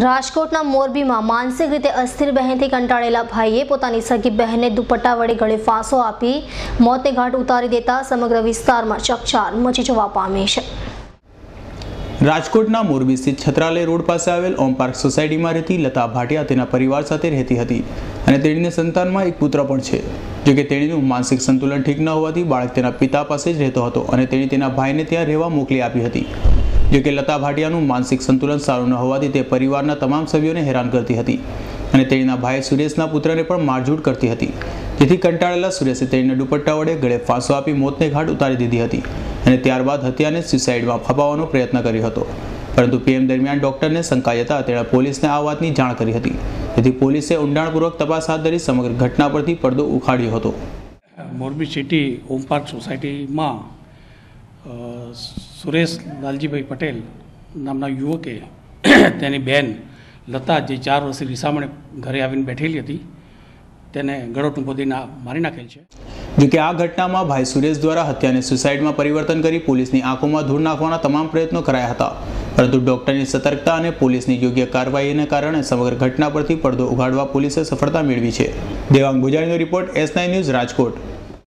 રાજકોટના મોરબીમાં માનસિક રીતે અસ્થિર બહેનથી કંટાળેલા ભાઈએ પોતાની સગી બહેનને દુપટ્ટા વડે ગળે ફાંસો આપી મોતને ઘાટ ઉતારી દેતા સમગ્ર વિસ્તારમાં ચકચાર મચી જવા પામી છે। રાજકોટના મોરબી સ્થિત છત્રાલય રોડ પાસે આવેલ ઓમ પાર્ક સોસાયટીમાં રહેતી લતા ભાટિયા તેના પરિવાર સાથે રહેતી હતી અને તેણીને સંતાનમાં એક પુત્ર પણ છે। જો કે તેણીનું માનસિક સંતુલન ઠીક ન હોવાથી બાળક તેના પિતા પાસે જ રહેતો હતો અને તેણે તેના ભાઈને ત્યાં રહેવા મોકલી આપી હતી। જો કે લતા ભાટિયાનું માનસિક સંતુલન સારું ન હોવાથી તે પરિવારના તમામ સભ્યોને હેરાન કરતી હતી અને તેણીના ભાઈ સુરેશના પુત્રને પણ મારઝૂડ કરતી હતી, જેથી કંટાળેલા સુરેશે તેણીને દુપટ્ટા વડે ગળે ફાંસો આપી મોતને ઘાટ ઉતારી દીધી હતી અને ત્યારબાદ હત્યાને સ્યુસાઇડમાં ફપાવવાનો પ્રયત્ન કર્યો હતો, પરંતુ પીએમ દરમિયાન ડોક્ટરને શંકા જતા તેણે પોલીસને આ વાતની જાણ કરી હતી, જેથી પોલીસે ઊંડાણપૂર્વક તપાસ હાથ ધરી સમગ્ર ઘટના પરથી પડદો ઉખાડ્યો હતો। મોરબી સિટી ઓમ પાર્ક સોસાયટીમાં સુરેશ લાલજીભાઈ પટેલ નામના યુવકે તેની બહેન લતા, જે 4 વર્ષની રીસામણે ઘરે આવીને બેઠેલી હતી, તેને ગળો ટૂંપોદીને મારી નાખેલ છે। જો કે આ ઘટનામાં ભાઈ સુરેશ દ્વારા હત્યાને સુસાઇડમાં પરિવર્તન કરી પોલીસની આંખોમાં ધૂળ નાખવાના તમામ પ્રયત્નો કરાયા હતા, પરંતુ ડોક્ટરની સતર્કતા અને પોલીસની યોગ્ય કાર્યવાહીને કારણે સમગ્ર ઘટના પરથી પડદો ઉગાડવા પોલીસે સફળતા મેળવી છે। દેવાંગ ગુજારીનો રિપોર્ટ S9 ન્યૂઝ, રાજકોટ।